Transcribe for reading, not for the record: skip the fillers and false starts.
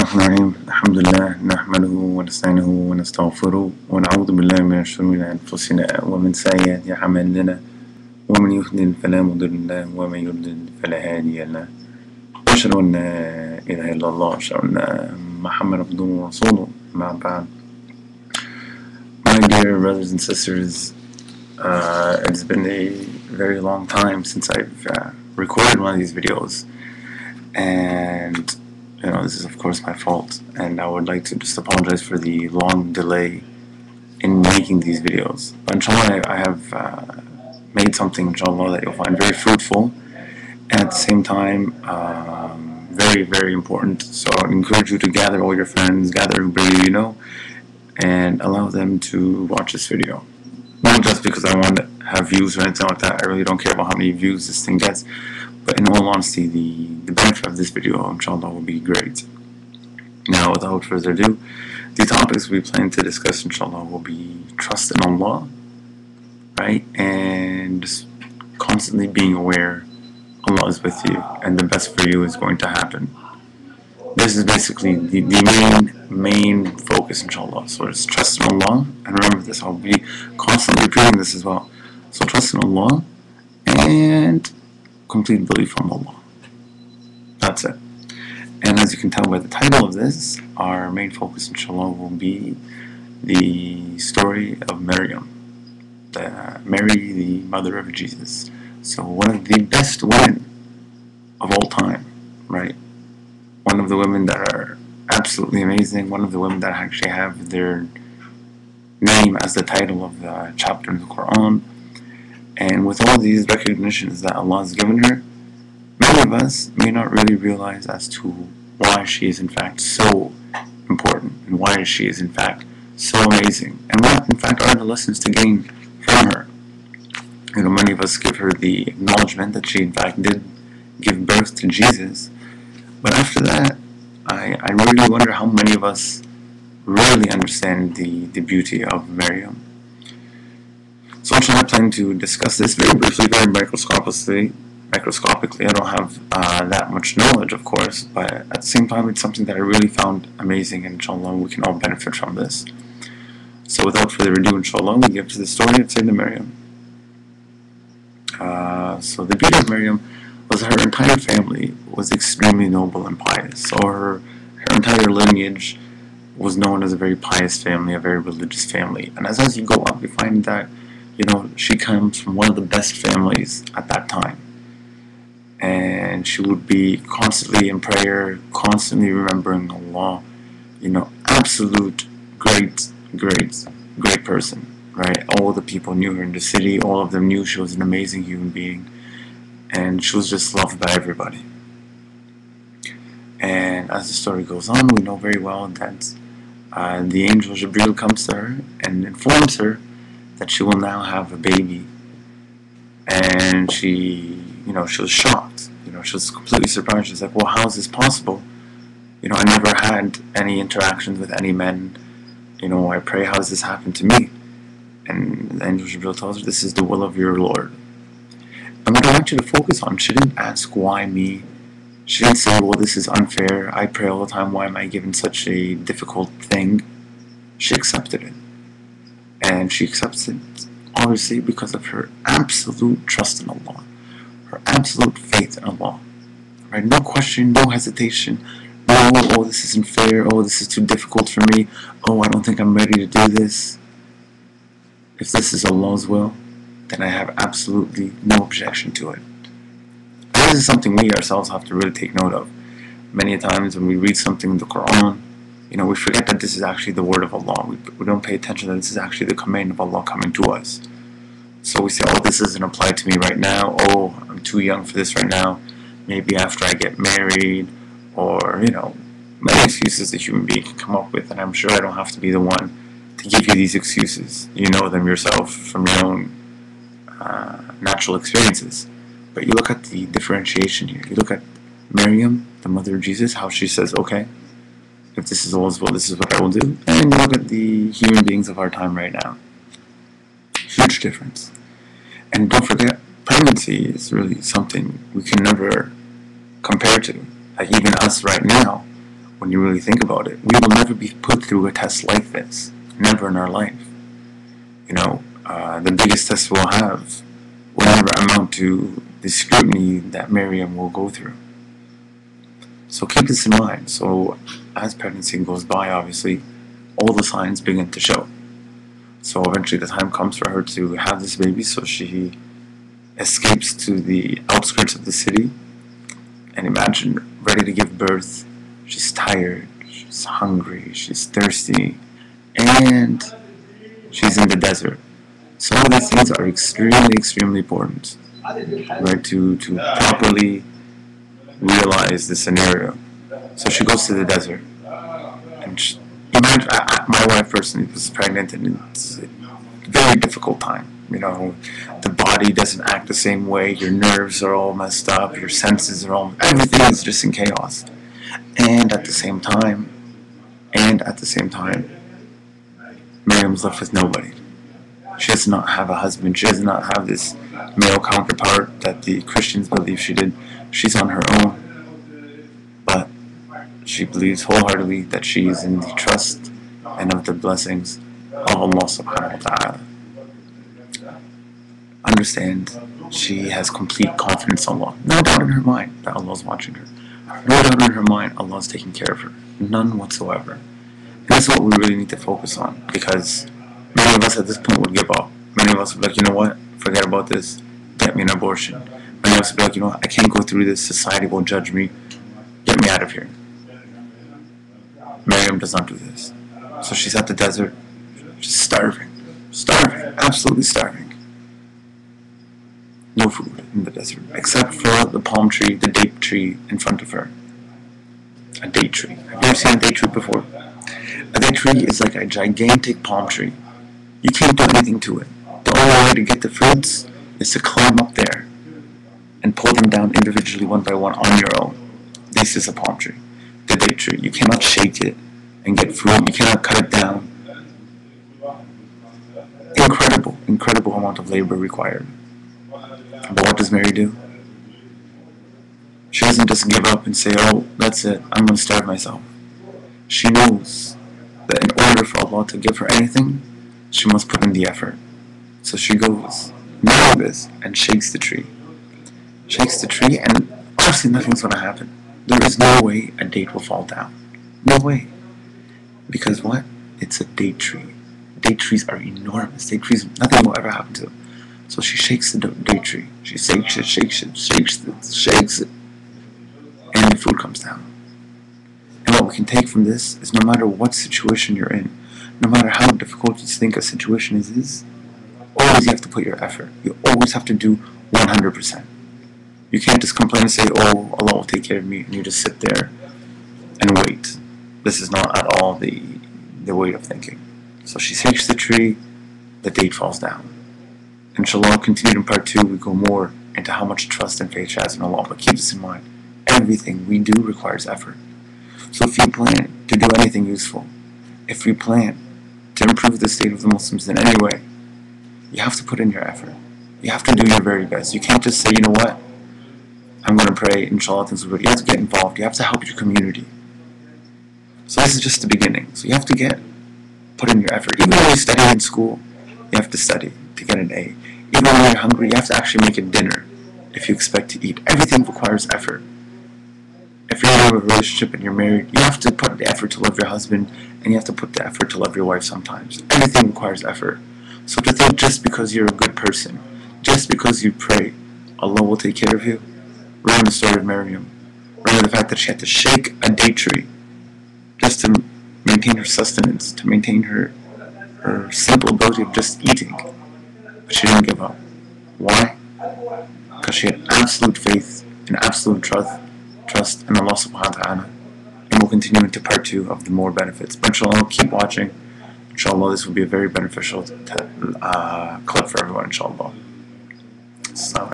الرحمن الرحيم الحمد لله نحمده ونستعينه ونستغفره ونعوذ بالله من شرور أنفسنا ومن سيئات أعمالنا ومن يضلل فلا مضل له ومن يضلل فلا هادي له وأشهد أن لا إله إلا الله وأشهد أن محمدا عبده ورسوله أما بعد. My dear brothers and sisters, it's been a very long time since I've recorded one of these videos, and this is of course my fault, and I would like to just apologize for the long delay in making these videos. But inshallah, I have made something, inshallah, that you'll find very fruitful and at the same time very, very important. So I encourage you to gather all your friends, gather everybody you know, and allow them to watch this video. Not just because I want to have views or anything like that. I really don't care about how many views this thing gets. But in all honesty, the benefit of this video, inshallah, will be great. Now, without further ado, the topics we plan to discuss, inshallah, will be trust in Allah, right? And just constantly being aware Allah is with you and the best for you is going to happen. This is basically the main focus, inshallah. So it's trust in Allah, and remember this, I'll be constantly repeating this as well. So trust in Allah and complete belief from Allah. That's it. And as you can tell by the title of this, our main focus, inshallah, will be the story of Maryam, Mary, the mother of Jesus. So one of the best women of all time, right? One of the women that are absolutely amazing, one of the women that actually have their name as the title of the chapter in the Quran. And with all these recognitions that Allah has given her, many of us may not really realize as to why she is in fact so important and why she is in fact so amazing and what in fact are the lessons to gain from her. Many of us give her the acknowledgement that she in fact did give birth to Jesus, but after that I really wonder how many of us really understand the beauty of Maryam. So I plan to discuss this very briefly, very microscopically. I don't have that much knowledge, of course, but at the same time, it's something that I really found amazing, and inshallah, we can all benefit from this. So without further ado, inshallah, we get to the story of Sayyidina Maryam. So the beauty of Maryam was her entire family was extremely noble and pious. So her entire lineage was known as a very pious family, a very religious family. And as you go up, you find that she comes from one of the best families at that time. And she would be constantly in prayer, constantly remembering Allah. Absolute great person, right? All the people knew her in the city. All of them knew she was an amazing human being. And she was just loved by everybody. And as the story goes on, we know very well that the angel Jibreel comes to her and informs her that she will now have a baby. And she was shocked. She was completely surprised. She's like, well, how is this possible? I never had any interactions with any men. I pray, how does this happen to me? And the angel Jibreel tells her, this is the will of your Lord. And what I want you to focus on, she didn't ask, why me? She didn't say, well, this is unfair. I pray all the time. Why am I given such a difficult thing? She accepted it. And she accepts it, obviously, because of her absolute trust in Allah, her absolute faith in Allah. Right? No question, no hesitation. No, oh, this isn't fair. Oh, this is too difficult for me. Oh, I don't think I'm ready to do this. If this is Allah's will, then I have absolutely no objection to it. This is something we ourselves have to really take note of. Many times when we read something in the Quran, we forget that this is actually the word of Allah. We don't pay attention that this is actually the command of Allah coming to us. So we say, oh, this doesn't apply to me right now. Oh, I'm too young for this right now. Maybe after I get married, or, many excuses that human being can come up with, and I'm sure I don't have to be the one to give you these excuses. You know them yourself from your own natural experiences. But you look at the differentiation here. You look at Maryam, the mother of Jesus, how she says, okay, if this is Allah's will, this is what I will do. And you look at the human beings of our time right now. Huge difference. And don't forget, pregnancy is really something we can never compare to. Like even us right now, when you really think about it. We will never be put through a test like this. Never in our life. The biggest test we'll have will never amount to the scrutiny that Miriam will go through. So keep this in mind. So as pregnancy goes by, obviously, all the signs begin to show. So eventually the time comes for her to have this baby, so she escapes to the outskirts of the city. And imagine, ready to give birth, she's tired, she's hungry, she's thirsty, and she's in the desert. So all these things are extremely important, right, to properly realize the scenario. So she goes to the desert, and imagine, my wife personally was pregnant, and it's a very difficult time. The body doesn't act the same way, your nerves are all messed up, your senses are all, everything is just in chaos. And at the same time, Miriam's left with nobody. She does not have a husband. She does not have this male counterpart that the Christians believe she did. She's on her own. But she believes wholeheartedly that she is in the trust and of the blessings of Allah subhanahu wa ta'ala. Understand, she has complete confidence in Allah. No doubt in her mind that Allah is watching her. No doubt in her mind Allah is taking care of her. None whatsoever. And that's what we really need to focus on, because many of us at this point would give up. Many of us would be like, you know what, forget about this, get me an abortion. Many of us would be like, you know what, I can't go through this, society will judge me, get me out of here. Miriam does not do this. So she's at the desert, just starving, absolutely starving. No food in the desert, except for the palm tree, the date tree in front of her. A date tree. Have you ever seen a date tree before? A date tree is like a gigantic palm tree. You can't do anything to it. The only way to get the fruits is to climb up there and pull them down individually, one by one, on your own. This is a palm tree. The date tree. You cannot shake it and get fruit. You cannot cut it down. Incredible amount of labor required. But what does Mary do? She doesn't just give up and say, oh, that's it, I'm going to starve myself. She knows that in order for Allah to give her anything, she must put in the effort. So she goes, nervous, and shakes the tree. Shakes the tree, and obviously nothing's going to happen. There is no way a date will fall down. No way. Because what? It's a date tree. Date trees are enormous. Date trees, nothing will ever happen to them. So she shakes the date tree. She shakes it, and the fruit comes down. And what we can take from this is, no matter what situation you're in, no matter how difficult you think a situation is, always you have to put your effort. You always have to do 100%. You can't just complain and say, oh, Allah will take care of me, and you just sit there and wait. This is not at all the way of thinking. So she shakes the tree, the date falls down. Inshallah, continued in part 2, we go more into how much trust and faith she has in Allah. But keep this in mind, everything we do requires effort. So if you plan to do anything useful, if you plan to improve the state of the Muslims in any way, you have to put in your effort. You have to do your very best. You can't just say, you know what, I'm going to pray, inshallah things will be good. You have to get involved. You have to help your community. So this is just the beginning. So you have to put in your effort. Even when you study in school, you have to study to get an A. Even when you're hungry, you have to actually make a dinner if you expect to eat. Everything requires effort. If you're in a relationship and you're married, you have to put the effort to love your husband, and you have to put the effort to love your wife sometimes. Everything requires effort. So to think just because you're a good person, just because you pray, Allah will take care of you. Remember the story of Miriam. Remember the fact that she had to shake a date tree just to maintain her sustenance, to maintain her simple ability of just eating. But she didn't give up. Why? Because she had absolute faith and absolute trust in Allah subhanahu wa ta'ala. And we'll continue into part 2 of the more benefits. But inshallah, keep watching. Inshallah, this will be a very beneficial clip for everyone, inshallah.